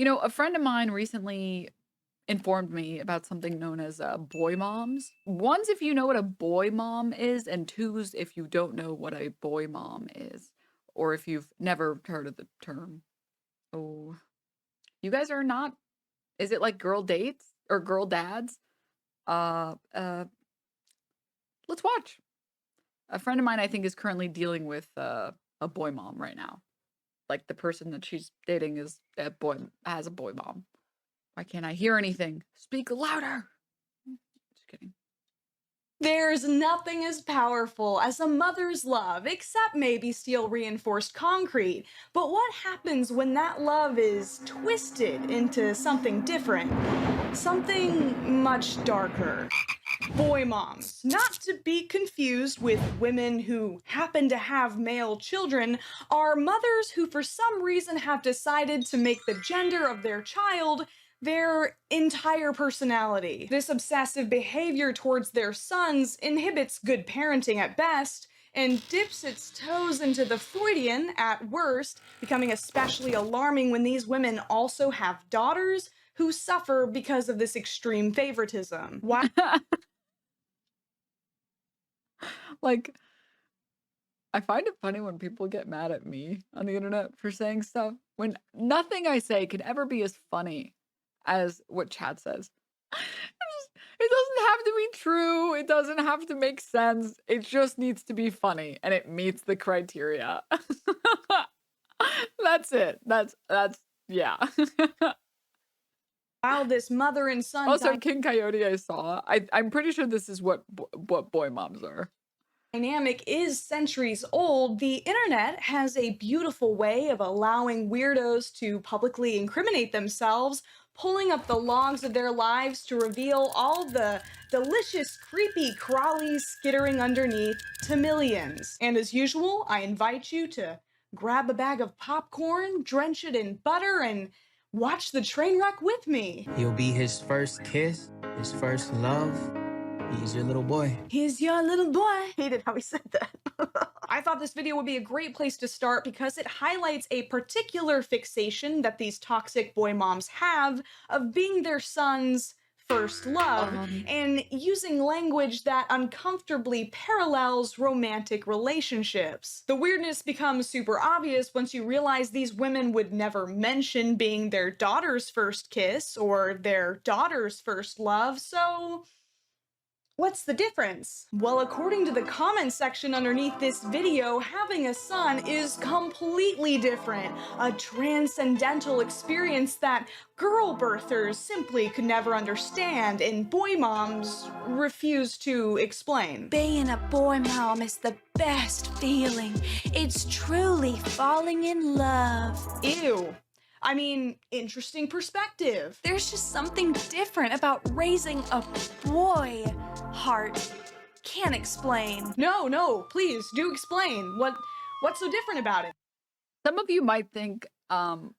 You know, a friend of mine recently informed me about something known as boy moms. One's if you know what a boy mom is, and two's if you don't know what a boy mom is, or if you've never heard of the term. Oh, you guys are not. Is it like girl dates or girl dads? Uh, uh, let's watch. A friend of mine, I think, is currently dealing with a boy mom right now. Like the person that she's dating is a boy, has a boy mom. Why can't I hear anything? Speak louder. Just kidding. There's nothing as powerful as a mother's love, except maybe steel reinforced concrete. But what happens when that love is twisted into something different? Something much darker. Boy moms, not to be confused with women who happen to have male children, are mothers who for some reason have decided to make the gender of their child their entire personality. This obsessive behavior towards their sons inhibits good parenting at best and dips its toes into the Freudian at worst, becoming especially alarming when these women also have daughters who suffer because of this extreme favoritism. Why? Like, I find it funny when people get mad at me on the internet for saying stuff when nothing I say can ever be as funny as what Chad says. It doesn't have to be true. It doesn't have to make sense. It just needs to be funny and it meets the criteria. That's it. Yeah. While this mother and son Also, King Coyote I saw. I'm pretty sure this is what boy moms are. dynamic is centuries old, the internet has a beautiful way of allowing weirdos to publicly incriminate themselves, pulling up the logs of their lives to reveal all the delicious, creepy crawlies skittering underneath to millions. And as usual, I invite you to grab a bag of popcorn, drench it in butter, and watch the train wreck with me. You'll be his first kiss, his first love. He's your little boy. He's your little boy. I hated how he said that. I thought this video would be a great place to start because it highlights a particular fixation that these toxic boy moms have of being their son's first love and using language that uncomfortably parallels romantic relationships. The weirdness becomes super obvious once you realize these women would never mention being their daughter's first kiss or their daughter's first love, so what's the difference? Well, according to the comment section underneath this video, having a son is completely different. A transcendental experience that girl birthers simply could never understand and boy moms refuse to explain. Being a boy mom is the best feeling. It's truly falling in love. Ew. I mean, interesting perspective. There's just something different about raising a boy heart. Can't explain. No, please do explain. What's so different about it? Some of you might think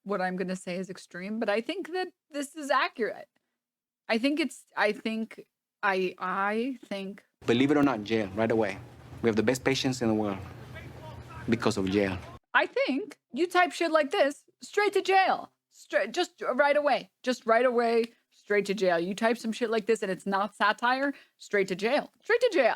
what I'm going to say is extreme, but I think that this is accurate. I think. Believe it or not, jail right away. We have the best patients in the world because of jail. I think you type shit like this, straight to jail. Just right away. Straight to jail. You type some shit like this and it's not satire, straight to jail. Straight to jail.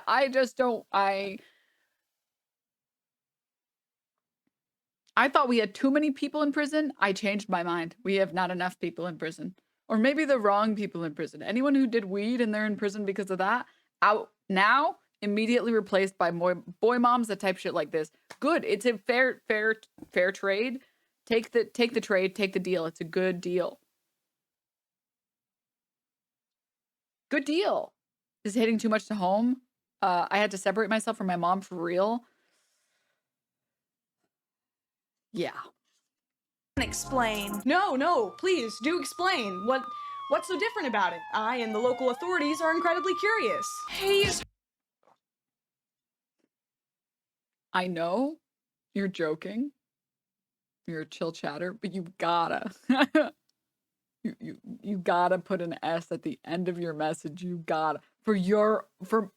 I thought we had too many people in prison. I changed my mind. We have not enough people in prison. Or maybe the wrong people in prison. Anyone who did weed and they're in prison because of that, out now, immediately replaced by boy moms that type shit like this. Good. It's a fair trade. Take the trade, take the deal. It's a good deal. Good deal. Is it hitting too much to home? I had to separate myself from my mom for real. Yeah. Explain. No, please do explain. What's so different about it? I and the local authorities are incredibly curious. I know you're joking. You're a chill chatter, but you gotta. you gotta put an S at the end of your message. You gotta. For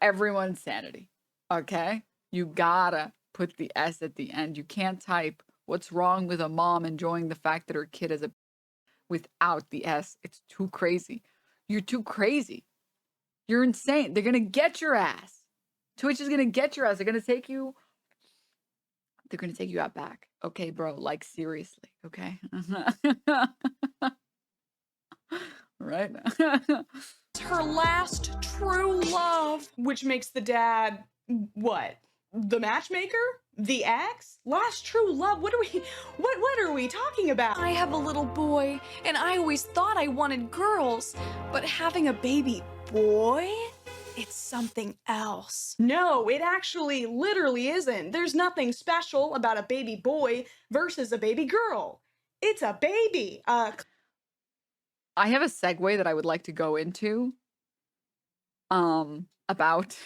everyone's sanity. Okay? You gotta put the S at the end. You can't type what's wrong with a mom enjoying the fact that her kid is a without the S. It's too crazy. You're too crazy. You're insane. They're gonna get your ass. Twitch is gonna get your ass. They're gonna take you out back. Okay, bro. Like, seriously. Okay. Right? Her last true love. Which makes the dad, what? The matchmaker? The ex? Last true love? What are we talking about? I have a little boy, and I always thought I wanted girls, but having a baby boy? It's something else. No, it actually literally isn't. There's nothing special about a baby boy versus a baby girl. It's a baby. I have a segue that I would like to go into about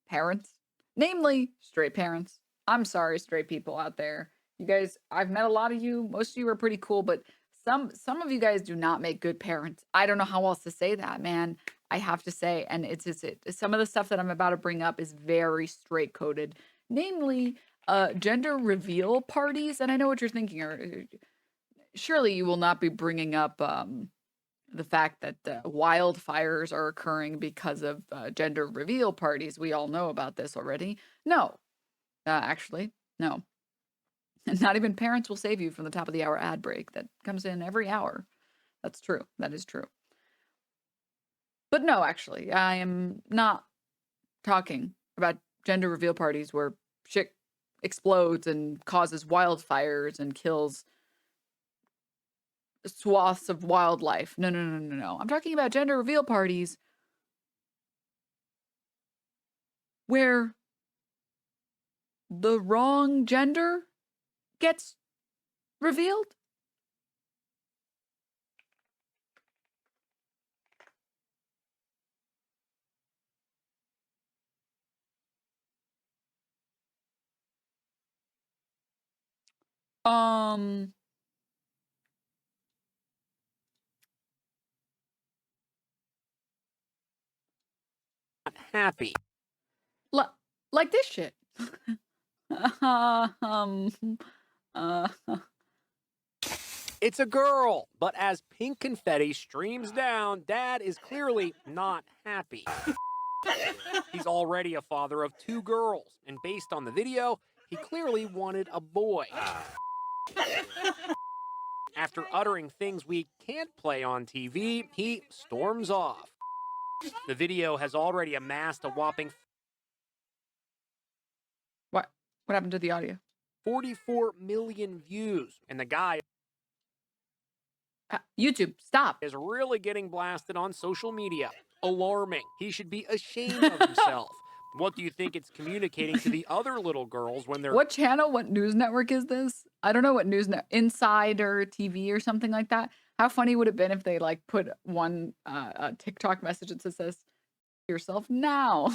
parents, namely straight parents. I'm sorry, straight people out there. You guys, I've met a lot of you. Most of you are pretty cool, but some of you guys do not make good parents. I don't know how else to say that, man. I have to say, and it's some of the stuff that I'm about to bring up is very straight coded, namely gender reveal parties. And I know what you're thinking. Surely you will not be bringing up the fact that wildfires are occurring because of gender reveal parties. We all know about this already. No, actually, no. Not even parents will save you from the top of the hour ad break that comes in every hour. That's true. That is true. But no, actually, I am not talking about gender reveal parties where shit explodes and causes wildfires and kills swaths of wildlife. No. I'm talking about gender reveal parties where the wrong gender gets revealed. Happy. Like this shit. It's a girl, but as pink confetti streams down, Dad is clearly not happy. He's already a father of 2 girls, and based on the video, he clearly wanted a boy. After uttering things we can't play on TV, he storms off. The video has already amassed a whopping What happened to the audio? 44 million views, and the guy YouTube, stop. is really getting blasted on social media. Alarming. He should be ashamed of himself. What do you think it's communicating to the other little girls when they're... What channel, what news network is this? I don't know what news network, Insider TV or something like that. How funny would it have been if they like put one TikTok message that says, yourself now.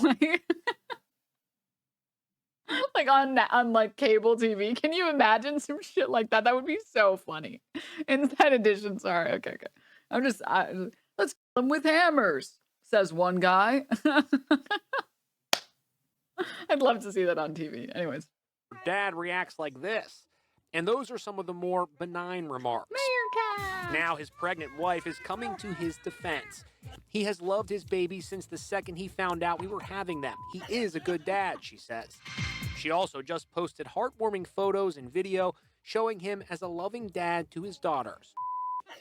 Like on like cable TV. Can you imagine some shit like that? That would be so funny. Inside edition, sorry. Okay. Let's kill them with hammers, says one guy. I'd love to see that on TV. Anyways. Dad reacts like this. And those are some of the more benign remarks. Now his pregnant wife is coming to his defense. He has loved his baby since the second he found out we were having them. He is a good dad, she says. She also just posted heartwarming photos and video showing him as a loving dad to his daughters.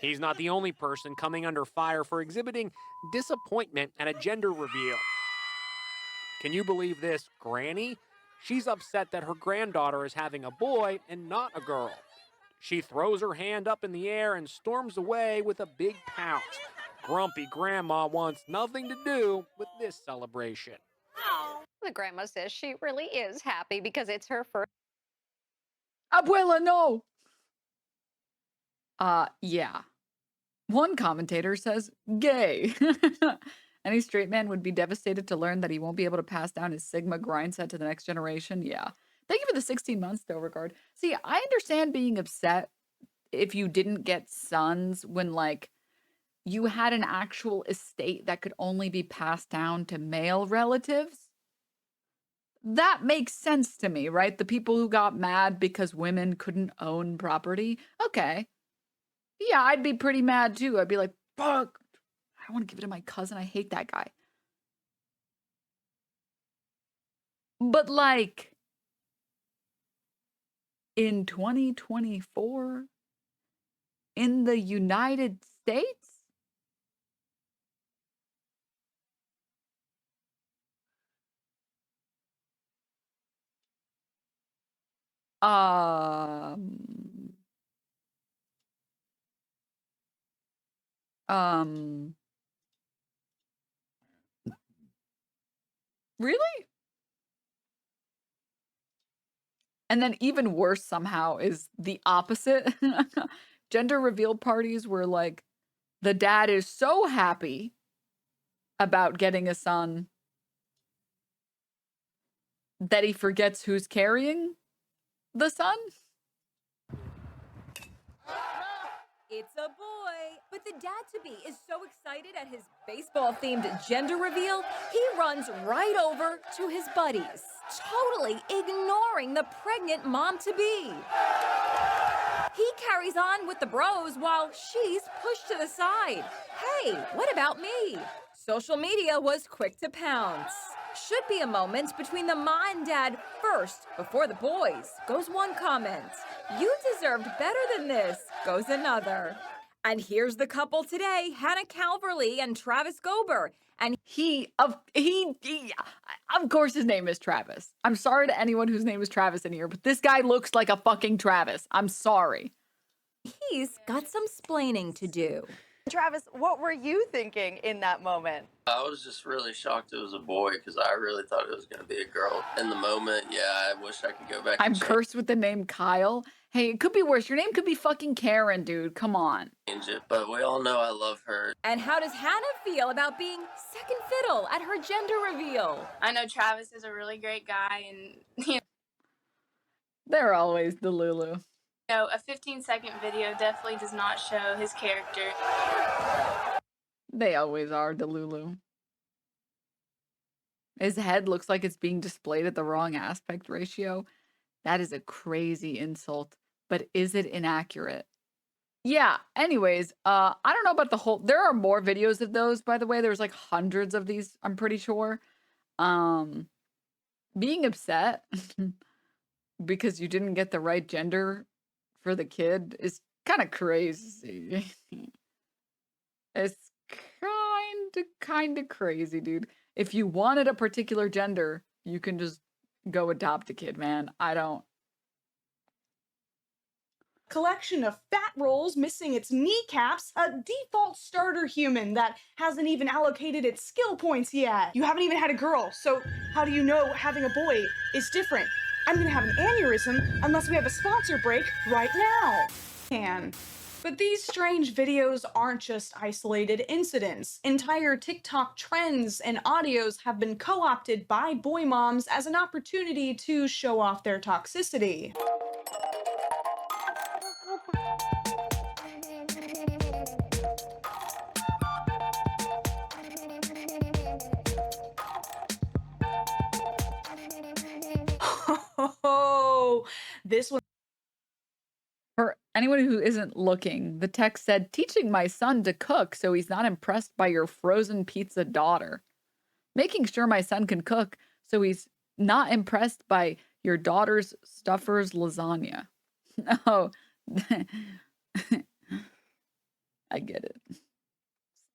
He's not the only person coming under fire for exhibiting disappointment at a gender reveal. Can you believe this, Granny? She's upset that her granddaughter is having a boy and not a girl. She throws her hand up in the air and storms away with a big pout. Grumpy Grandma wants nothing to do with this celebration. The grandma says she really is happy because it's her first. Abuela, no! Yeah. One commentator says, gay. Any straight man would be devastated to learn that he won't be able to pass down his Sigma grind set to the next generation. Yeah. Thank you for the 16 months, though, Regard. See, I understand being upset if you didn't get sons when, like, you had an actual estate that could only be passed down to male relatives. That makes sense to me, right? The people who got mad because women couldn't own property. Okay. Yeah, I'd be pretty mad too. I'd be like, fuck, I don't want to give it to my cousin. I hate that guy. But like in 2024 in the United States? Um, um, really? And then even worse somehow is the opposite. Gender reveal parties where like the dad is so happy about getting a son that he forgets who's carrying the son. It's a boy, but the dad-to-be is so excited at his baseball-themed gender reveal, he runs right over to his buddies, totally ignoring the pregnant mom-to-be. He carries on with the bros while she's pushed to the side. Hey, what about me? Social media was quick to pounce. Should be a moment between the ma and dad first, before the boys, goes one comment. You deserved better than this, goes another. And here's the couple today, Hannah Calverley and Travis Gober. And Of course his name is Travis. I'm sorry to anyone whose name is Travis in here, but this guy looks like a fucking Travis. I'm sorry. he's got some splaining to do. Travis, what were you thinking in that moment? I was just really shocked it was a boy because I really thought it was going to be a girl. In the moment, yeah, I wish I could go back I'm and cursed with the name Kyle. Hey, it could be worse. Your name could be fucking Karen, dude. Come on. change it, but we all know I love her. And how does Hannah feel about being second fiddle at her gender reveal? I know Travis is a really great guy, and They're always the Lulu. a 15-second video definitely does not show his character. They always are the Lulu. His head looks like it's being displayed at the wrong aspect ratio. That is a crazy insult, but is it inaccurate? Yeah, anyways, I don't know about the whole, there are more videos of those, by the way. There's like hundreds of these, I'm pretty sure. Being upset because you didn't get the right gender for the kid is kind of crazy. It's kind of crazy, dude. If you wanted a particular gender, you can just go adopt the kid, man. I don't. Collection of fat rolls missing its kneecaps, a default starter human that hasn't even allocated its skill points yet. You haven't even had a girl, so how do you know having a boy is different? I'm gonna have an aneurysm unless we have a sponsor break right now. But these strange videos aren't just isolated incidents. Entire TikTok trends and audios have been co-opted by boy moms as an opportunity to show off their toxicity. Oh, this one. For anyone who isn't looking, the text said, teaching my son to cook so he's not impressed by your frozen pizza daughter. Making sure my son can cook so he's not impressed by your daughter's stuffer's lasagna. Oh, I get it.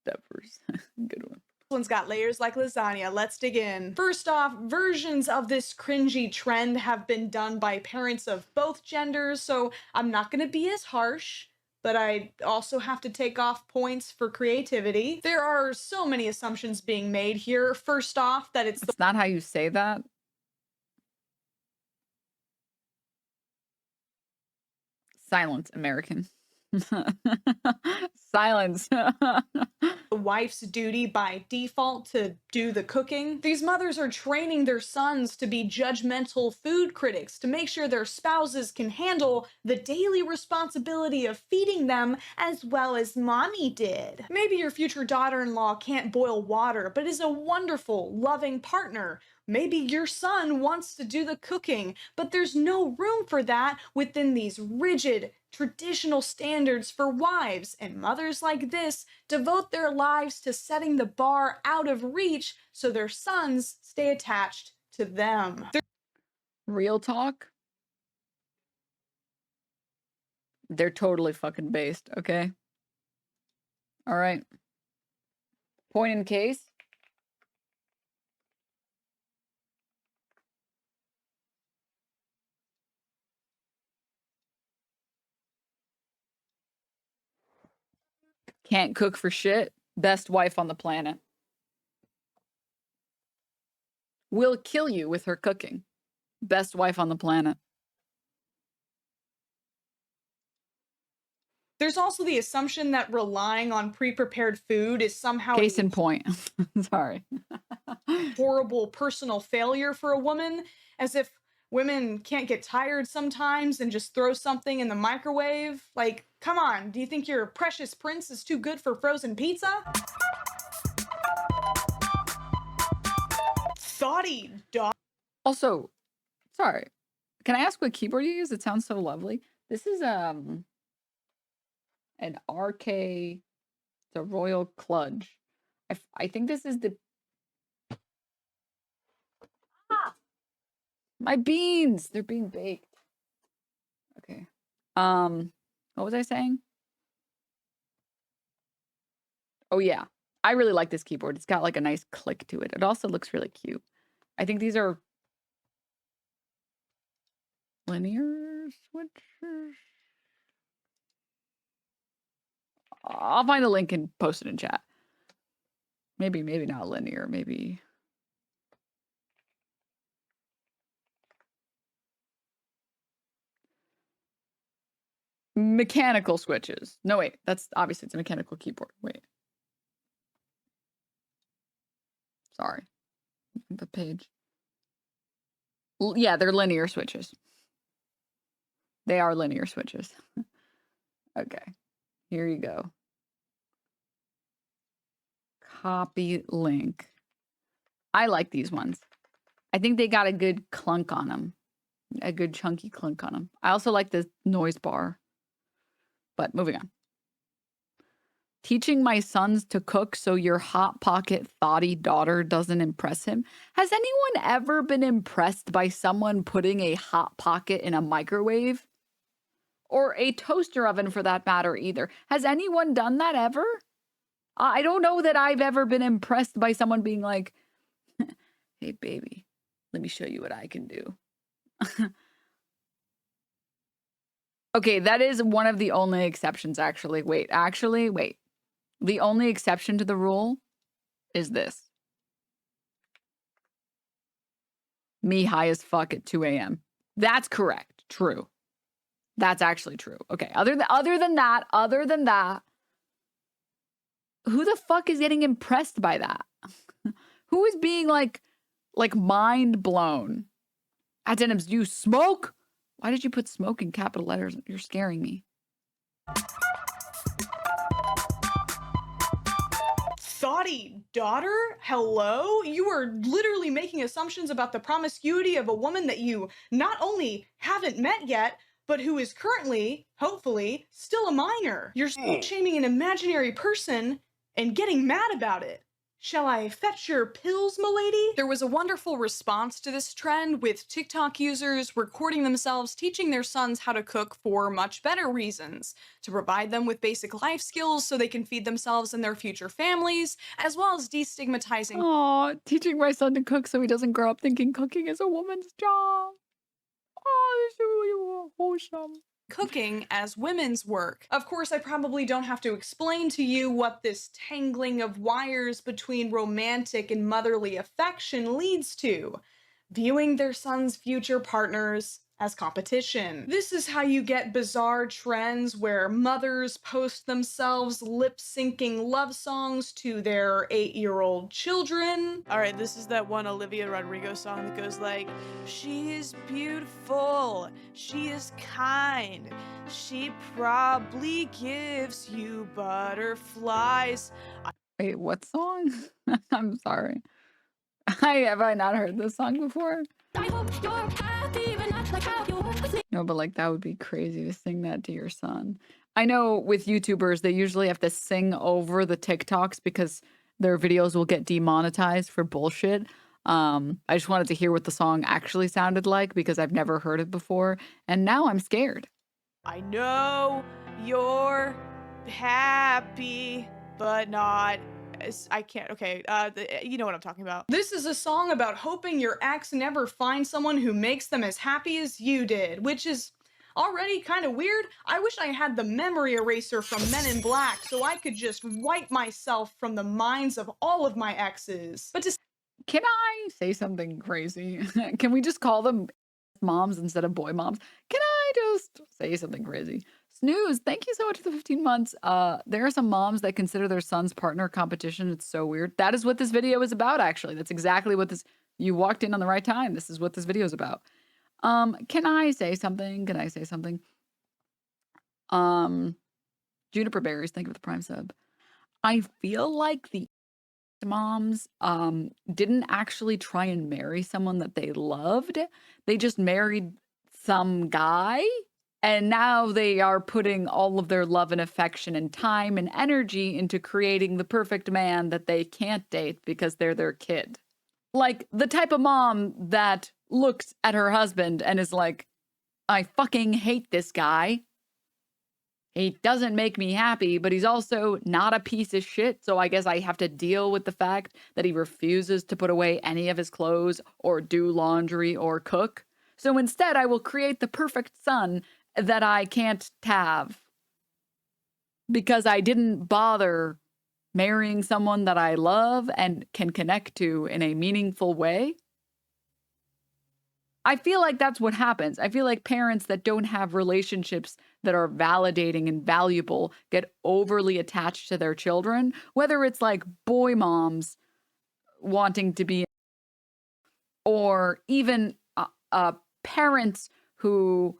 Stuffers. Good one. This one's got layers like lasagna. Let's dig in. First off, versions of this cringy trend have been done by parents of both genders, so I'm not gonna be as harsh, but I also have to take off points for creativity. There are so many assumptions being made here. First off, that it's It's not how you say that. Silence, American. Silence. the wife's duty by default to do the cooking. These mothers are training their sons to be judgmental food critics to make sure their spouses can handle the daily responsibility of feeding them as well as mommy did. Maybe your future daughter-in-law can't boil water, but is a wonderful, loving partner. maybe your son wants to do the cooking, but there's no room for that within these rigid, traditional standards for wives, and mothers like this devote their lives to setting the bar out of reach so their sons stay attached to them. Real talk. They're totally fucking based, okay? All right. Point in case. Can't cook for shit. Best wife on the planet. Will kill you with her cooking. Best wife on the planet. There's also the assumption that relying on pre-prepared food is somehow Case in point. Sorry. horrible personal failure for a woman, as if women can't get tired sometimes and just throw something in the microwave. Like, come on, do you think your precious prince is too good for frozen pizza? Thoughty dog. Also, sorry. Can I ask what keyboard you use? It sounds so lovely. This is an RK. It's a Royal Kludge. I think this is the. My beans! They're being baked. Okay. What was I saying? Oh yeah. I really like this keyboard. It's got like a nice click to it. It also looks really cute. I think these are linear switches. I'll find the link and post it in chat. Maybe not linear, maybe. Mechanical switches. No, wait. That's obviously it's a mechanical keyboard. Wait. Sorry. The page. Yeah, they're linear switches. They are linear switches. Okay. Here you go. Copy link. I like these ones. I think they got a good clunk on them. A good chunky clunk on them. I also like the noise bar. But moving on. Teaching my sons to cook so your hot pocket thoughty daughter doesn't impress him. Has anyone ever been impressed by someone putting a hot pocket in a microwave? Or a toaster oven for that matter either. Has anyone done that ever? I don't know that I've ever been impressed by someone being like, hey baby, let me show you what I can do. Okay, that is one of the only exceptions, actually. Wait. The only exception to the rule is this. Me high as fuck at 2 a.m. That's correct. True. That's actually true. Okay, other than that, who the fuck is getting impressed by that? Who is being like mind blown? At Denims, do you smoke? Why did you put smoke in capital letters? You're scaring me. Thoughty daughter? Hello? You are literally making assumptions about the promiscuity of a woman that you not only haven't met yet, but who is currently, hopefully, still a minor. You're shaming an imaginary person and getting mad about it. Shall I fetch your pills, milady? There was a wonderful response to this trend, with TikTok users recording themselves teaching their sons how to cook for much better reasons. To provide them with basic life skills so they can feed themselves and their future families, as well as destigmatizing. Aw, teaching my son to cook so he doesn't grow up thinking cooking is a woman's job. Oh, this is really wholesome. Cooking as women's work. Of course, I probably don't have to explain to you what this tangling of wires between romantic and motherly affection leads to. Viewing their sons' future partners as competition. This is how you get bizarre trends where mothers post themselves lip-syncing love songs to their 8-year-old children. All right, this is that one Olivia Rodrigo song that goes like, she is beautiful, she is kind, she probably gives you butterflies. Wait, what song? I'm sorry. Have I not heard this song before? No, but like that would be crazy to sing that to your son. I know with YouTubers, they usually have to sing over the TikToks because their videos will get demonetized for bullshit. I just wanted to hear what the song actually sounded like because I've never heard it before, and now I'm scared. I know you're happy, but not. I can't. Okay, you know what I'm talking about. This is a song about hoping your ex never finds someone who makes them as happy as you did, which is already kind of weird. I wish I had the memory eraser from Men in Black so I could just wipe myself from the minds of all of my exes. But Can I say something crazy? Can we just call them moms instead of boy moms? Can I just say something crazy? Snooze, thank you so much for the 15 months. There are some moms that consider their son's partner competition. It's so weird. That is what this video is about, actually. That's exactly what this... You walked in on the right time. This is what this video is about. Can I say something? Can I say something? Juniper Berries, thank you for the Prime sub. I feel like the moms didn't actually try and marry someone that they loved. They just married some guy, and now they are putting all of their love and affection and time and energy into creating the perfect man that they can't date because they're their kid. Like the type of mom that looks at her husband and is like, I fucking hate this guy. He doesn't make me happy, but he's also not a piece of shit. So I guess I have to deal with the fact that he refuses to put away any of his clothes or do laundry or cook. So instead, I will create the perfect son that I can't have because I didn't bother marrying someone that I love and can connect to in a meaningful way. I feel like that's what happens. I feel like parents that don't have relationships that are validating and valuable get overly attached to their children, whether it's like boy moms wanting to be, or even parents who,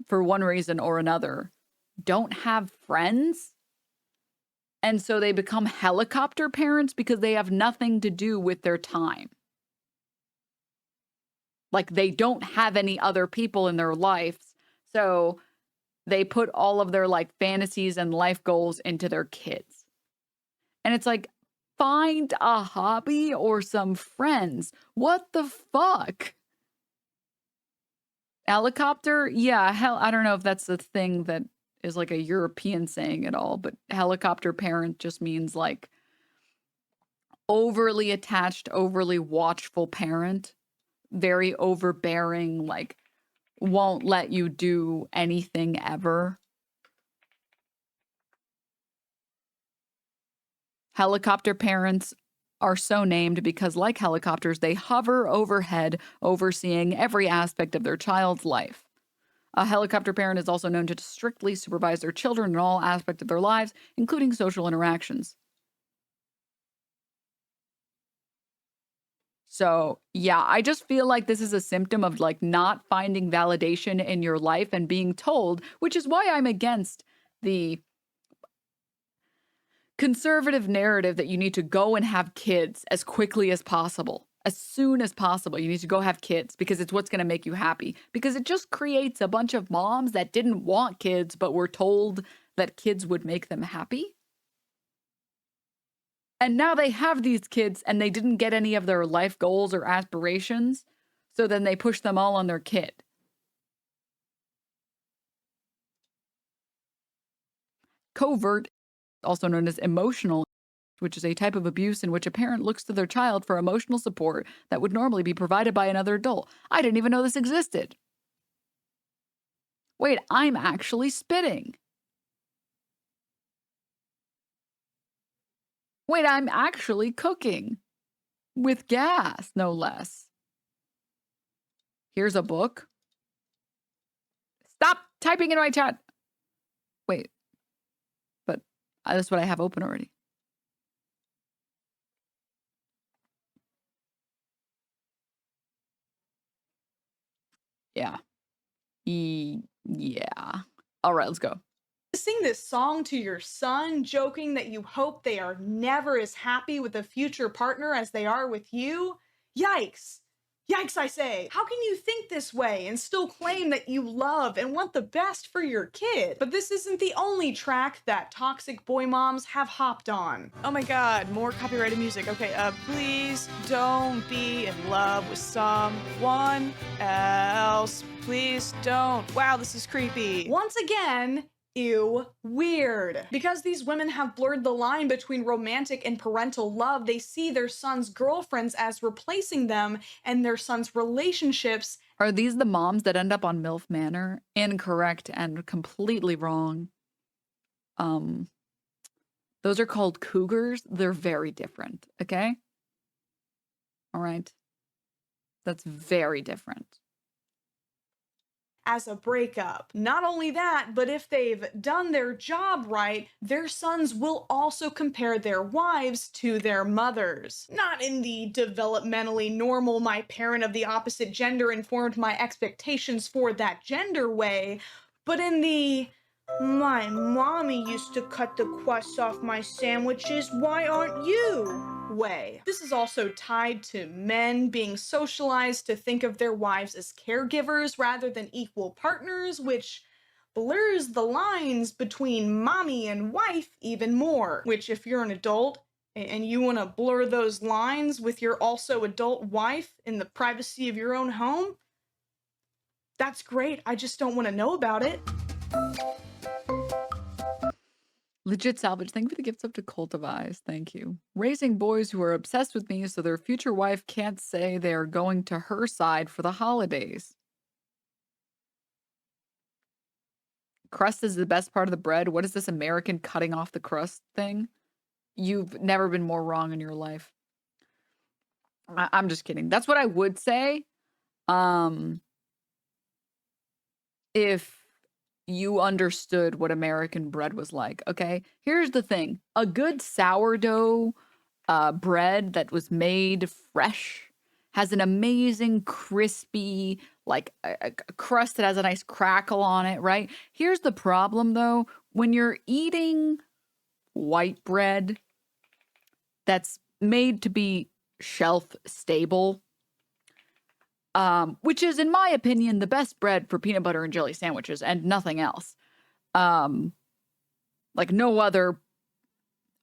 for one reason or another, don't have friends. And so they become helicopter parents because they have nothing to do with their time. Like they don't have any other people in their lives. So they put all of their like fantasies and life goals into their kids. And it's like, find a hobby or some friends. What the fuck? Helicopter? Yeah, hell, I don't know if that's the thing that is like a European saying at all, but helicopter parent just means like overly attached, overly watchful parent, very overbearing, like won't let you do anything ever. Helicopter parents are so named because, like helicopters, they hover overhead, overseeing every aspect of their child's life. A helicopter parent is also known to strictly supervise their children in all aspects of their lives, including social interactions. So, yeah, I just feel like this is a symptom of like not finding validation in your life and being told, which is why I'm against the conservative narrative that you need to go and have kids as quickly as possible. As soon as possible, you need to go have kids because it's what's going to make you happy. Because it just creates a bunch of moms that didn't want kids but were told that kids would make them happy. And now they have these kids and they didn't get any of their life goals or aspirations. So then they push them all on their kid. Covert, also known as emotional, which is a type of abuse in which a parent looks to their child for emotional support that would normally be provided by another adult. I didn't even know this existed. Wait, I'm actually spitting. Wait, I'm actually cooking. With gas, no less. Here's a book. Stop typing in my chat. Wait. But that's what I have open already. Yeah. Yeah. All right, let's go. Sing this song to your son, joking that you hope they are never as happy with a future partner as they are with you. Yikes. Yikes, I say. How can you think this way and still claim that you love and want the best for your kid? But this isn't the only track that toxic boy moms have hopped on. Oh my god, more copyrighted music. Okay, please don't be in love with someone else. Please don't. Wow, this is creepy. Once again, ew, weird. Because these women have blurred the line between romantic and parental love, they see their sons' girlfriends as replacing them and their sons' relationships. Are these the moms that end up on MILF Manor? Incorrect and completely wrong. Those are called cougars. They're very different, okay? All right. That's very different. As a breakup. Not only that, but if they've done their job right, their sons will also compare their wives to their mothers. Not in the developmentally normal, my parent of the opposite gender informed my expectations for that gender way, but in the my mommy used to cut the crusts off my sandwiches, why aren't you? Way. This is also tied to men being socialized to think of their wives as caregivers rather than equal partners, which blurs the lines between mommy and wife even more. Which, if you're an adult and you want to blur those lines with your also adult wife in the privacy of your own home, that's great. I just don't want to know about it. Legit Salvage, thank you for the gifts up to Cultivize. Thank you. Raising boys who are obsessed with me so their future wife can't say they are going to her side for the holidays. Crust is the best part of the bread. What is this American cutting off the crust thing? You've never been more wrong in your life. I'm just kidding. That's what I would say. If you understood what American bread was like, okay? Here's the thing. A good sourdough bread that was made fresh has an amazing, crispy, like a crust that has a nice crackle on it, right? Here's the problem, though. When you're eating white bread that's made to be shelf stable, which is, in my opinion, the best bread for peanut butter and jelly sandwiches and nothing else. Like no other.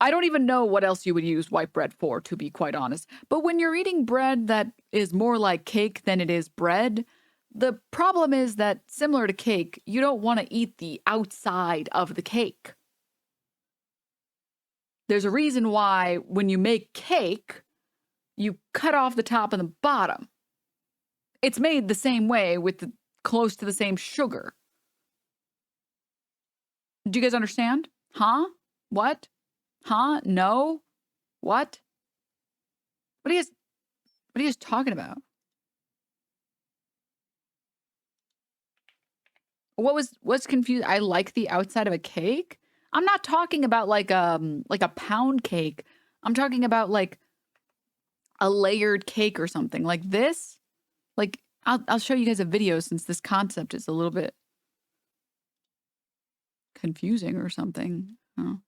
I don't even know what else you would use white bread for, to be quite honest. But when you're eating bread that is more like cake than it is bread, the problem is that, similar to cake, you don't want to eat the outside of the cake. There's a reason why when you make cake, you cut off the top and the bottom. It's made the same way with close to the same sugar. Do you guys understand? Huh? What? Huh? No? What? What are you guys talking about? What's confused? I like the outside of a cake. I'm not talking about like a pound cake. I'm talking about like a layered cake or something like this. Like, I'll show you guys a video since this concept is a little bit confusing or something. Oh.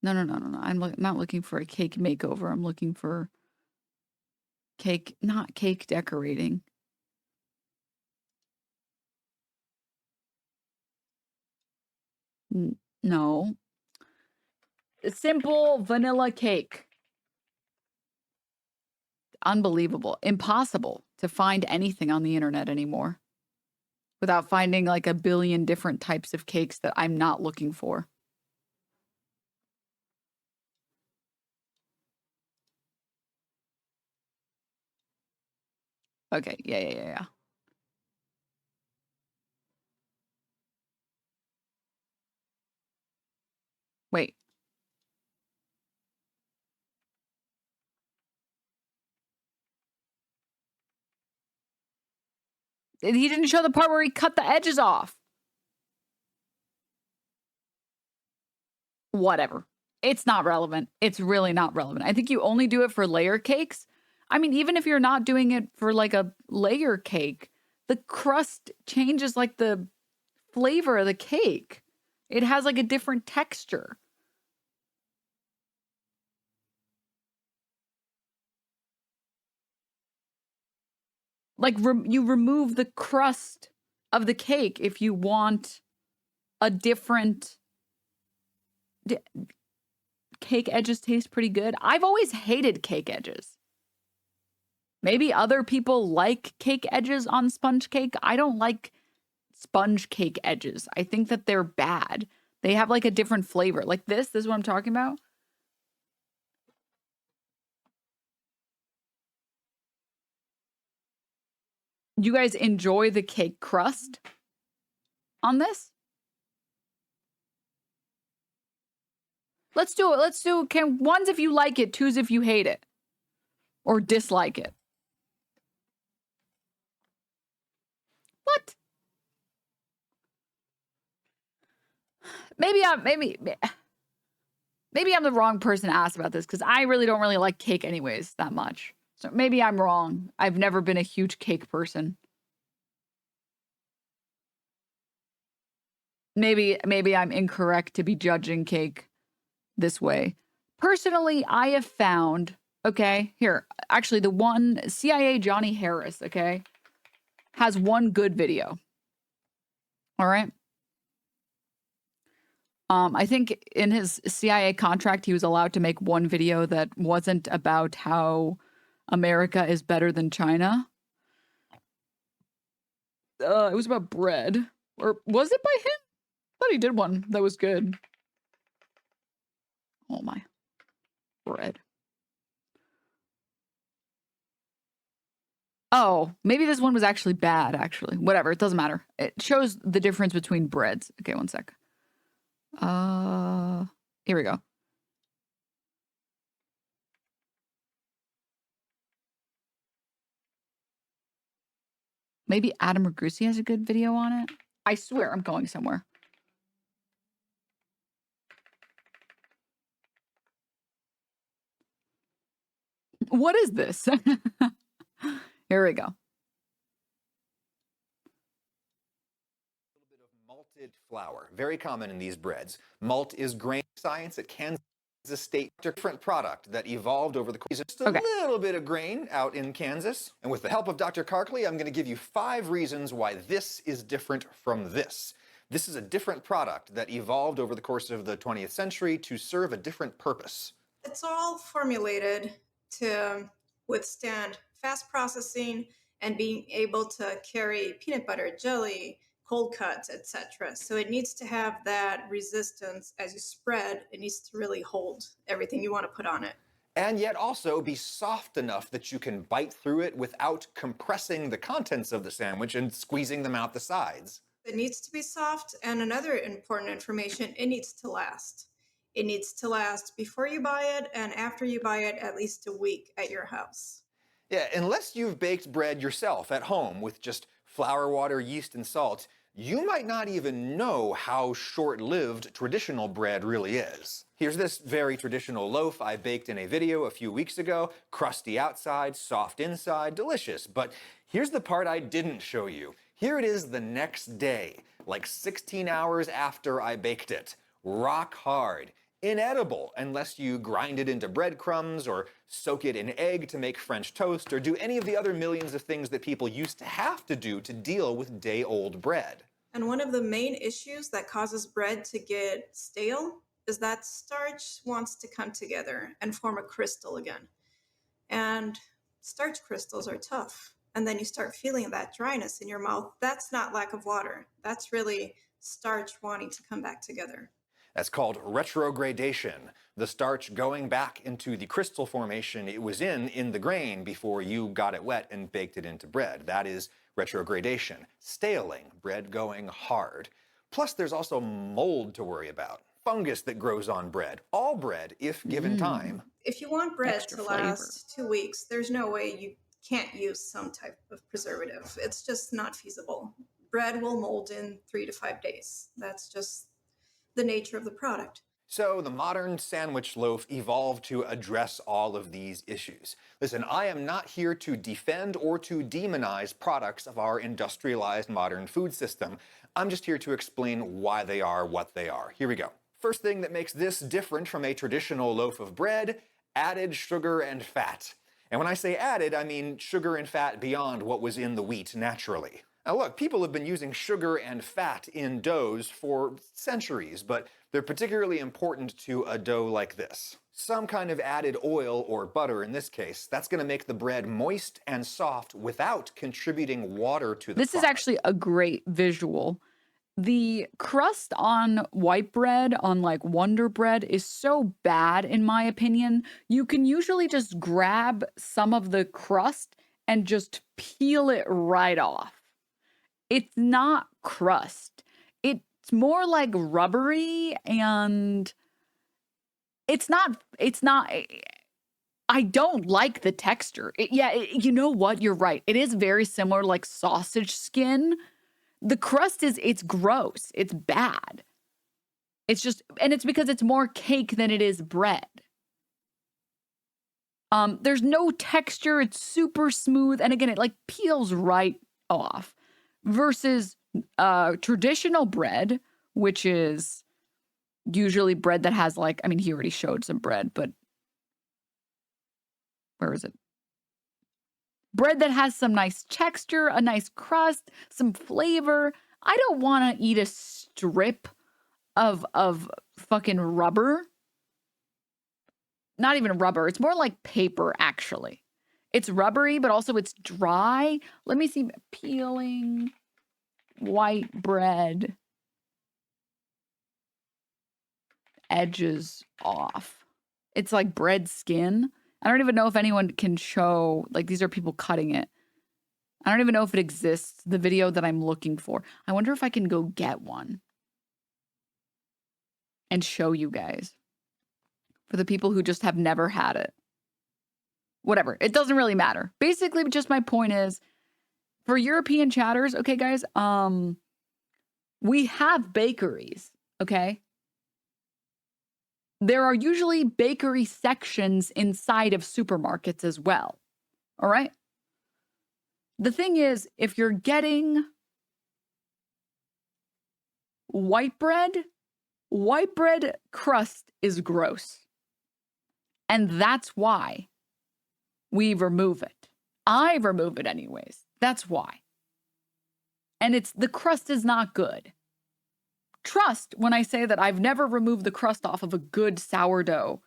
No. I'm not looking for a cake makeover. I'm looking for cake, not cake decorating. No. A simple vanilla cake. Unbelievable. Impossible to find anything on the internet anymore without finding like a billion different types of cakes that I'm not looking for. Okay, yeah. Wait. He didn't show the part where he cut the edges off. Whatever. It's not relevant. It's really not relevant. I think you only do it for layer cakes. I mean, even if you're not doing it for like a layer cake, the crust changes like the flavor of the cake. It has like a different texture. Like, you remove the crust of the cake if you want a different... Cake edges taste pretty good. I've always hated cake edges. Maybe other people like cake edges on sponge cake. I don't like sponge cake edges. I think that they're bad. They have like a different flavor. Like this is what I'm talking about. You guys enjoy the cake crust on this? Let's do it. Let's do ones if you like it, twos if you hate it or dislike it. What? Maybe I'm the wrong person to ask about this because I really don't really like cake anyways that much. So maybe I'm wrong. I've never been a huge cake person. Maybe I'm incorrect to be judging cake this way. Personally, I have found, okay, here, actually the one CIA Johnny Harris, okay, has one good video. All right. I think in his CIA contract, he was allowed to make one video that wasn't about how America is better than China. It was about bread. Or was it by him? I thought he did one that was good. Oh my. Bread. Oh, maybe this one was actually bad, actually. Whatever, it doesn't matter. It shows the difference between breads. Okay, one sec. Here we go. Maybe Adam Ragusi has a good video on it. I swear I'm going somewhere. What is this? Here we go. Malted flour, very common in these breads. Malt is grain science at Kansas State, different product that evolved over the course of just a little bit of grain out in Kansas. And with the help of Dr. Karkli, I'm going to give you 5 reasons why this is different from this. This is a different product that evolved over the course of the 20th century to serve a different purpose. It's all formulated to withstand fast processing and being able to carry peanut butter, jelly, cold cuts, etc. So it needs to have that resistance as you spread. It needs to really hold everything you want to put on it. And yet also be soft enough that you can bite through it without compressing the contents of the sandwich and squeezing them out the sides. It needs to be soft, and another important information, it needs to last. It needs to last before you buy it and after you buy it at least a week at your house. Yeah, unless you've baked bread yourself at home with just flour, water, yeast, and salt, you might not even know how short-lived traditional bread really is. Here's this very traditional loaf I baked in a video a few weeks ago. Crusty outside, soft inside, delicious. But here's the part I didn't show you. Here it is the next day, like 16 hours after I baked it. Rock hard. Inedible unless you grind it into breadcrumbs or soak it in egg to make French toast or do any of the other millions of things that people used to have to do to deal with day-old bread. And one of the main issues that causes bread to get stale is that starch wants to come together and form a crystal again. And starch crystals are tough. And then you start feeling that dryness in your mouth. That's not lack of water. That's really starch wanting to come back together. That's called retrogradation, the starch going back into the crystal formation it was in the grain before you got it wet and baked it into bread. That is retrogradation, staling, bread going hard. Plus there's also mold to worry about, fungus that grows on bread, all bread if given time. If you want bread to last 2 weeks, there's no way you can't use some type of preservative. It's just not feasible. Bread will mold in 3 to 5 days. That's just the nature of the product. So the modern sandwich loaf evolved to address all of these issues. Listen, I am not here to defend or to demonize products of our industrialized modern food system. I'm just here to explain why they are what they are. Here we go. First thing that makes this different from a traditional loaf of bread, added sugar and fat. And when I say added, I mean sugar and fat beyond what was in the wheat naturally. Now look, people have been using sugar and fat in doughs for centuries, but they're particularly important to a dough like this. Some kind of added oil, or butter in this case, that's going to make the bread moist and soft without contributing water to the This is actually a great visual. The crust on white bread, on like Wonder Bread, is so bad in my opinion. You can usually just grab some of the crust and just peel it right off. It's not crust. It's more like rubbery, and it's not, I don't like the texture. You know what? You're right. It is very similar, like sausage skin. The crust it's gross. It's bad. It's just, and it's because it's more cake than it is bread. There's no texture. It's super smooth. And again, it like peels right off versus traditional bread, which is usually bread that has like, I mean, he already showed some bread, but where is it? Bread that has some nice texture, a nice crust, some flavor. I don't want to eat a strip of fucking rubber. Not even rubber. It's more like paper, actually. It's rubbery, but also it's dry. Let me see. Peeling white bread. Edges off. It's like bread skin. I don't even know if anyone can show, like these are people cutting it. I don't even know if it exists, the video that I'm looking for. I wonder if I can go get one and show you guys. For the people who just have never had it. Whatever, it doesn't really matter. Basically, just my point is, for European chatters, okay guys, we have bakeries, okay? There are usually bakery sections inside of supermarkets as well. All right? The thing is, if you're getting white bread crust is gross. And that's why we remove it. I remove it anyways. That's why. And the crust is not good. Trust when I say that I've never removed the crust off of a good sourdough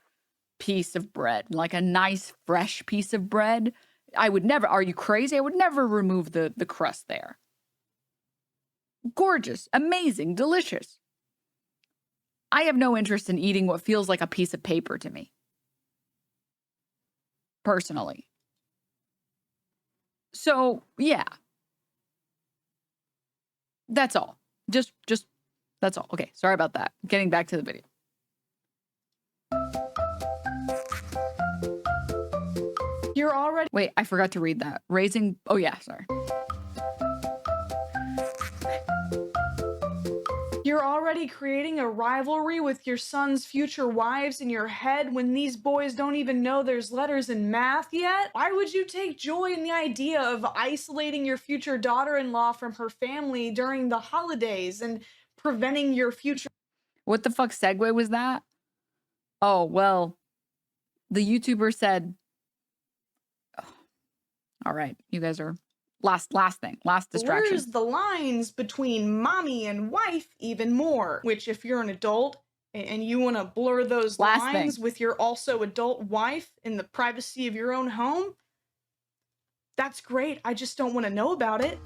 piece of bread, like a nice fresh piece of bread. I would never, are you crazy? I would never remove the crust there. Gorgeous, amazing, delicious. I have no interest in eating what feels like a piece of paper to me. Personally. So, yeah. That's all. Just that's all. Okay, sorry about that. Getting back to the video. You're already... Wait, I forgot to read that. Raising... Oh, yeah, sorry. You're already creating a rivalry with your son's future wives in your head when these boys don't even know there's letters in math yet? Why would you take joy in the idea of isolating your future daughter-in-law from her family during the holidays and preventing your future... What the fuck segue was that? Oh, well, the YouTuber said... Oh, all right, you guys are... Last thing, last distraction. Blurs the lines between mommy and wife even more, which if you're an adult and you want to blur those lines with your also adult wife in the privacy of your own home, that's great. I just don't want to know about it.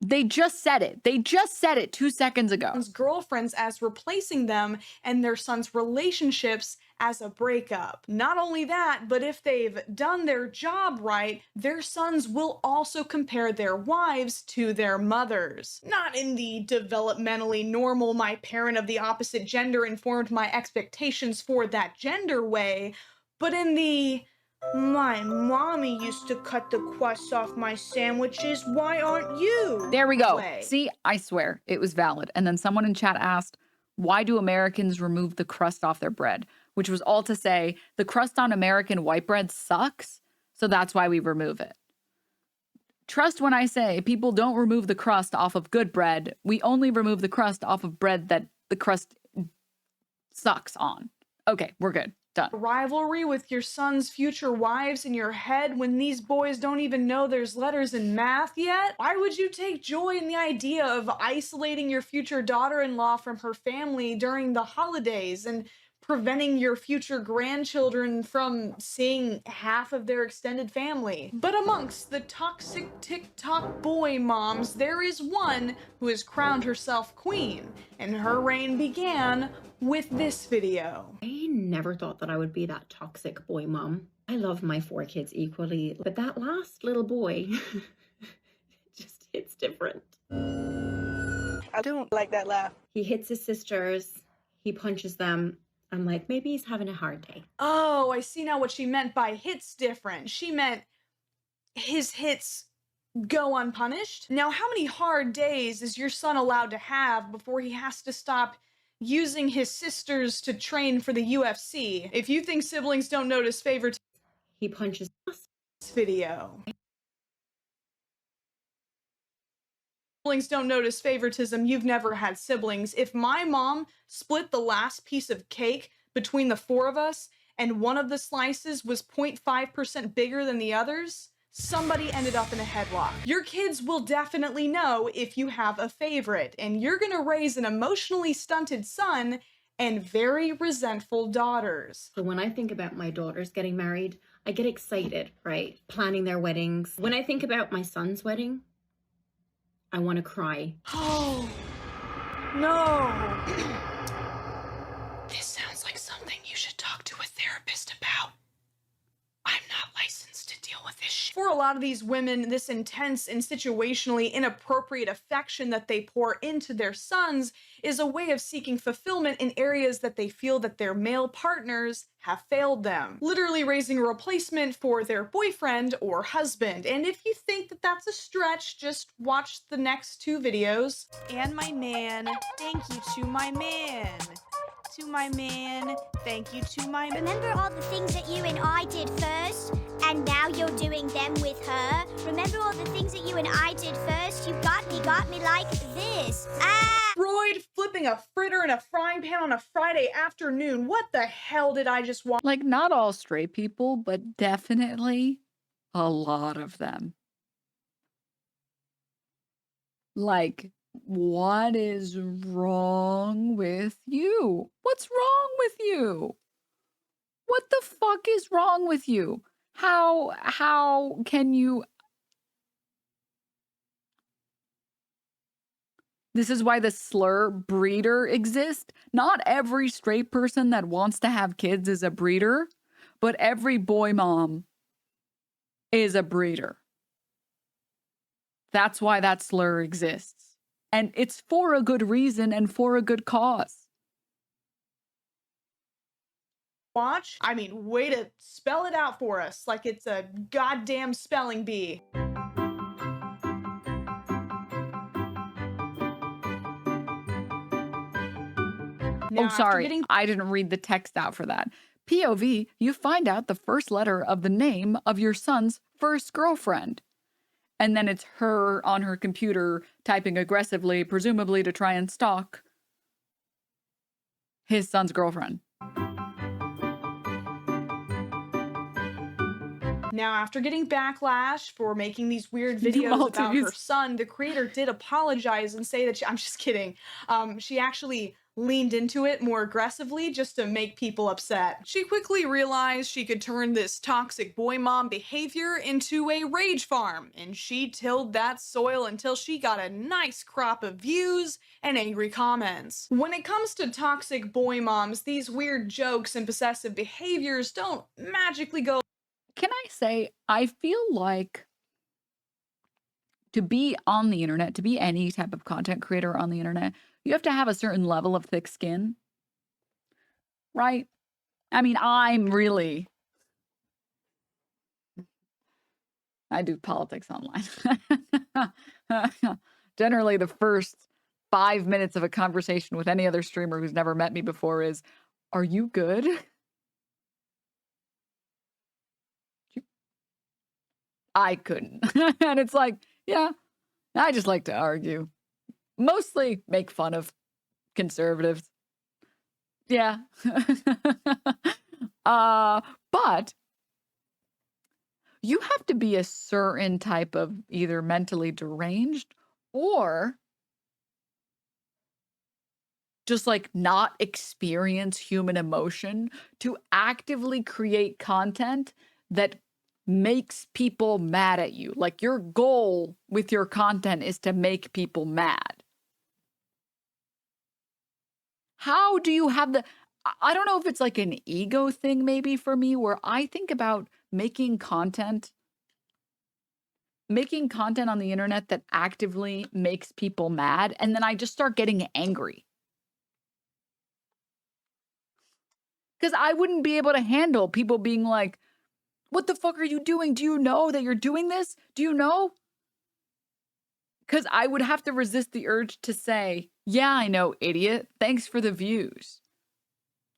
They just said it. They just said it 2 seconds ago. Girlfriends as replacing them and their son's relationships as a breakup. Not only that, but if they've done their job right, their sons will also compare their wives to their mothers. Not in the developmentally normal, my parent of the opposite gender informed my expectations for that gender way, but in the... My mommy used to cut the crusts off my sandwiches. Why aren't you? There we go. See, I swear it was valid. And then someone in chat asked, why do Americans remove the crust off their bread? Which was all to say, the crust on American white bread sucks, so that's why we remove it. Trust when I say people don't remove the crust off of good bread. We only remove the crust off of bread that the crust sucks on. Okay, we're good. Done. Rivalry with your son's future wives in your head when these boys don't even know there's letters in math yet? Why would you take joy in the idea of isolating your future daughter-in-law from her family during the holidays and preventing your future grandchildren from seeing half of their extended family? But amongst the toxic TikTok boy moms, there is one who has crowned herself queen, and her reign began with this video. I never thought that I would be that toxic boy mom. I love my 4 kids equally, but that last little boy just hits different. I don't like that laugh. He hits his sisters, he punches them. I'm like, maybe he's having a hard day. Oh, I see now what she meant by hits different. She meant his hits go unpunished. Now, how many hard days is your son allowed to have before he has to stop using his sisters to train for the UFC? If you think siblings don't notice favoritism, he punches us. Video. Siblings don't notice favoritism, you've never had siblings. If my mom split the last piece of cake between the 4 of us and one of the slices was 0.5% bigger than the others, somebody ended up in a headlock. Your kids will definitely know if you have a favorite, and you're gonna raise an emotionally stunted son and very resentful daughters. So when I think about my daughters getting married, I get excited, right? Planning their weddings. When I think about my son's wedding, I want to cry. Oh, no. This sounds like something you should talk to a therapist about. I'm not licensed to deal with this shit. For a lot of these women, this intense and situationally inappropriate affection that they pour into their sons is a way of seeking fulfillment in areas that they feel that their male partners have failed them. Literally raising a replacement for their boyfriend or husband. And if you think that that's a stretch, just watch the next 2 videos. And my man, thank you to my man. To my man, thank you to my man. Remember all the things that you and I did first, and now you're doing them with her? Remember all the things that you and I did first? You got me like this. Ah! Freud flipping a fritter in a frying pan on a Friday afternoon. What the hell did I just watch? Like, not all straight people, but definitely a lot of them. Like, what is wrong with you? What's wrong with you? What the fuck is wrong with you? How can you... This is why the slur breeder exists. Not every straight person that wants to have kids is a breeder, but every boy mom is a breeder. That's why that slur exists. And it's for a good reason and for a good cause. Watch? I mean, way to spell it out for us like it's a goddamn spelling bee. Oh, sorry. I didn't read the text out for that. POV, you find out the first letter of the name of your son's first girlfriend. And then it's her on her computer typing aggressively, presumably to try and stalk his son's girlfriend. Now, after getting backlash for making these weird videos about her son, the creator did apologize and say that I'm just kidding. She actually leaned into it more aggressively just to make people upset. She quickly realized she could turn this toxic boy mom behavior into a rage farm, and she tilled that soil until she got a nice crop of views and angry comments. When it comes to toxic boy moms, these weird jokes and possessive behaviors don't magically go. Can I say, I feel like to be on the internet, to be any type of content creator on the internet, you have to have a certain level of thick skin, right? I mean, I do politics online. Generally, the first 5 minutes of a conversation with any other streamer who's never met me before is, are you good? I couldn't. And it's like, yeah, I just like to argue. Mostly make fun of conservatives. Yeah. But you have to be a certain type of either mentally deranged or just like not experience human emotion to actively create content that makes people mad at you. Like your goal with your content is to make people mad. How do you have the, I don't know if it's like an ego thing maybe for me, where I think about making content on the internet that actively makes people mad, and then I just start getting angry. Because I wouldn't be able to handle people being like, what the fuck are you doing? Do you know that you're doing this? Do you know? Because I would have to resist the urge to say, yeah, I know, idiot. Thanks for the views.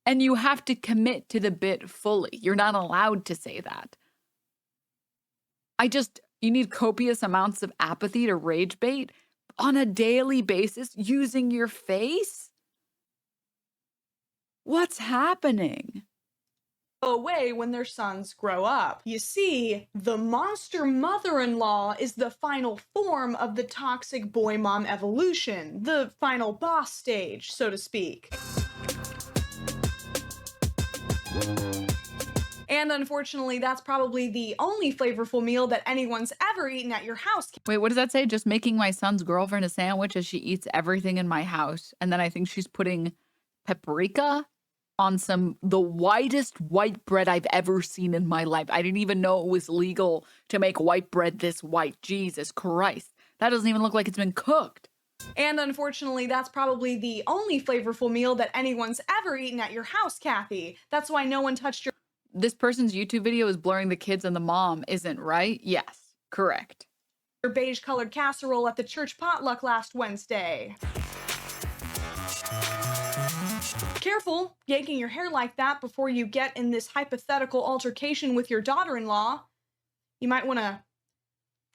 And you have to commit to the bit fully. You're not allowed to say that. You need copious amounts of apathy to rage bait on a daily basis using your face? What's happening? Away when their sons grow up. You see, the monster mother-in-law is the final form of the toxic boy mom evolution, the final boss stage, so to speak. And unfortunately, that's probably the only flavorful meal that anyone's ever eaten at your house. Wait, what does that say? Just making my son's girlfriend a sandwich as she eats everything in my house. And then I think she's putting paprika on the whitest white bread I've ever seen in my life. I didn't even know it was legal to make white bread this white. Jesus Christ. That doesn't even look like it's been cooked. And unfortunately, that's probably the only flavorful meal that anyone's ever eaten at your house, Kathy. That's why no one touched your... This person's YouTube video is blurring the kids and the mom, isn't right? Yes, correct. Your beige-colored casserole at the church potluck last Wednesday. Careful yanking your hair like that before you get in this hypothetical altercation with your daughter-in-law. You might want to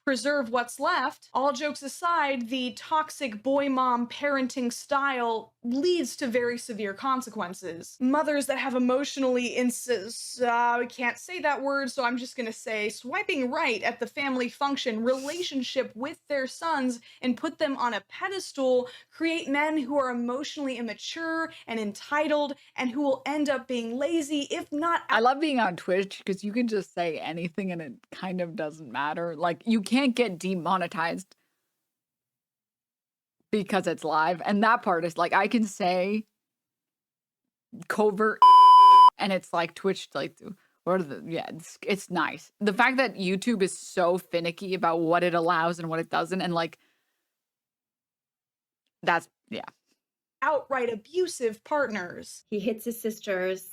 preserve what's left. All jokes aside, the toxic boy mom parenting style leads to very severe consequences. Mothers that have emotionally I can't say that word, so I'm just gonna say swiping right at the family function relationship with their sons and put them on a pedestal, create men who are emotionally immature and entitled and who will end up being lazy, if not... I love being on Twitch because you can just say anything and it kind of doesn't matter. Like, you can't get demonetized because it's live, and that part is like, I can say covert and it's like Twitch, like, what are the, yeah, it's nice. The fact that YouTube is so finicky about what it allows and what it doesn't, and like, that's, yeah. Outright abusive partners. He hits his sisters.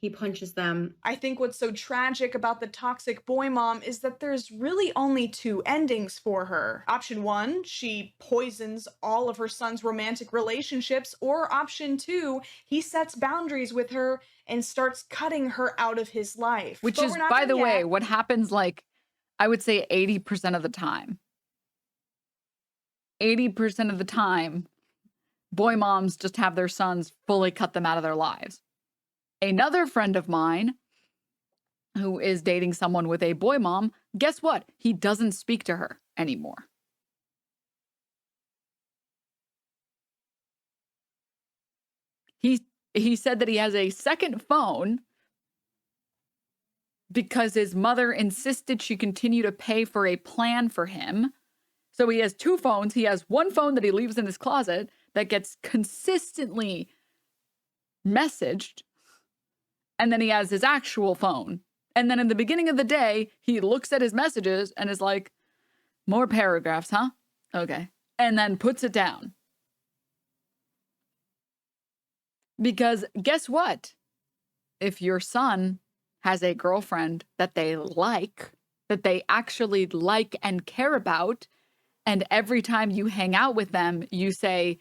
He punches them. I think what's so tragic about the toxic boy mom is that there's really only two endings for her. Option one, she poisons all of her son's romantic relationships, or option two, he sets boundaries with her and starts cutting her out of his life. Which is, by the way, what happens, like, I would say 80% of the time. 80% of the time, boy moms just have their sons fully cut them out of their lives. Another friend of mine who is dating someone with a boy mom, guess what? He doesn't speak to her anymore. He said that he has a second phone because his mother insisted she continue to pay for a plan for him. So he has two phones. He has one phone that he leaves in his closet that gets consistently messaged. And then he has his actual phone. And then in the beginning of the day, he looks at his messages and is like, more paragraphs, huh? Okay. And then puts it down. Because guess what? If your son has a girlfriend that they actually like and care about, and every time you hang out with them, you say,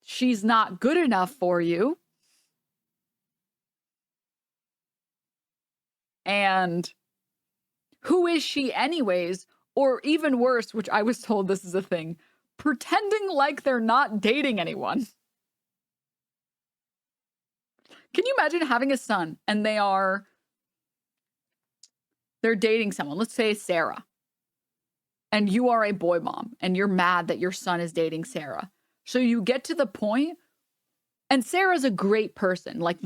she's not good enough for you, and who is she anyways? Or even worse, which I was told this is a thing, pretending like they're not dating anyone. Can you imagine having a son and they're dating someone? Let's say Sarah. And you are a boy mom and you're mad that your son is dating Sarah. So you get to the point, and Sarah's a great person, like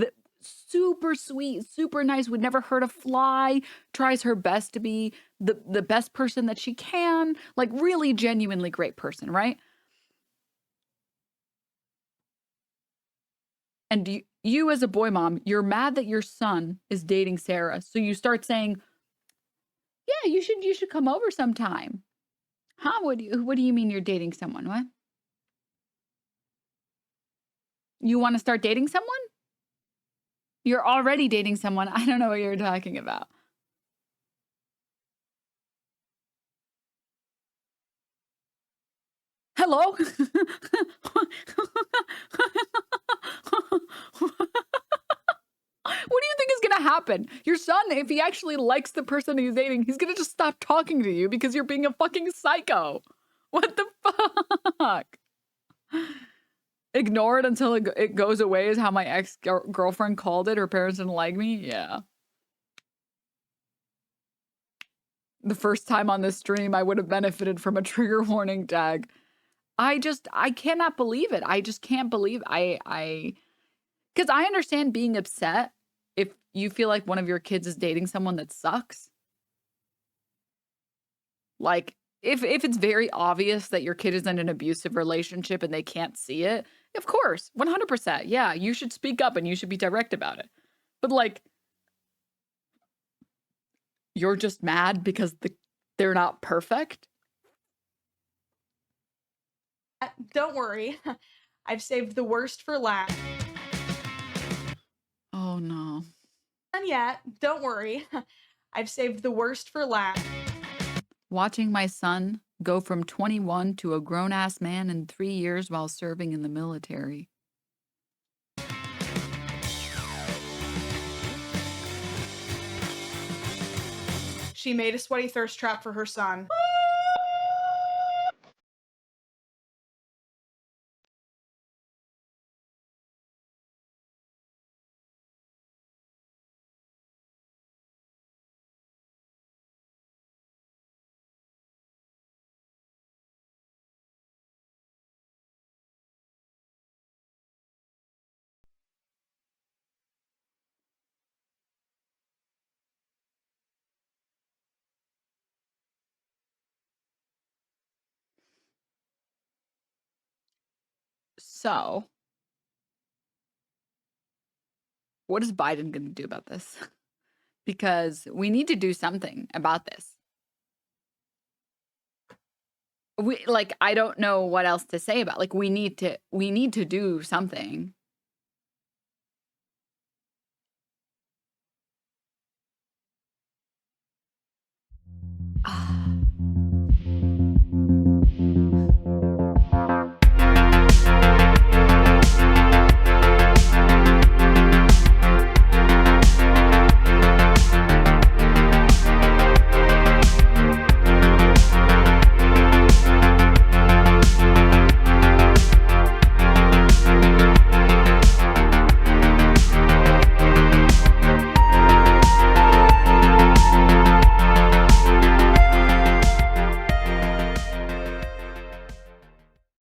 super sweet, super nice, would never hurt a fly, tries her best to be the best person that she can, like really genuinely great person, right? And you as a boy mom, you're mad that your son is dating Sarah. So you start saying, yeah, you should come over sometime. Huh? What do you mean you're dating someone? What? You want to start dating someone? You're already dating someone. I don't know what you're talking about. Hello? What do you think is going to happen? Your son, if he actually likes the person he's dating, he's going to just stop talking to you because you're being a fucking psycho. What the fuck? Ignore it until it goes away is how my ex-girlfriend called it. Her parents didn't like me. Yeah. The first time on this stream, I would have benefited from a trigger warning tag. I cannot believe it. I just can't believe because I understand being upset if you feel like one of your kids is dating someone that sucks. Like, if it's very obvious that your kid is in an abusive relationship and they can't see it, of course, 100%. Yeah, you should speak up and you should be direct about it. But like, you're just mad because they're not perfect? Don't worry. I've saved the worst for last. Oh no. Not yet. Don't worry. I've saved the worst for last. Watching my son go from 21 to a grown-ass man in 3 years while serving in the military. She made a sweaty thirst trap for her son. So, what is Biden going to do about this? Because we need to do something about this. I don't know what else to say about, like, we need to do something.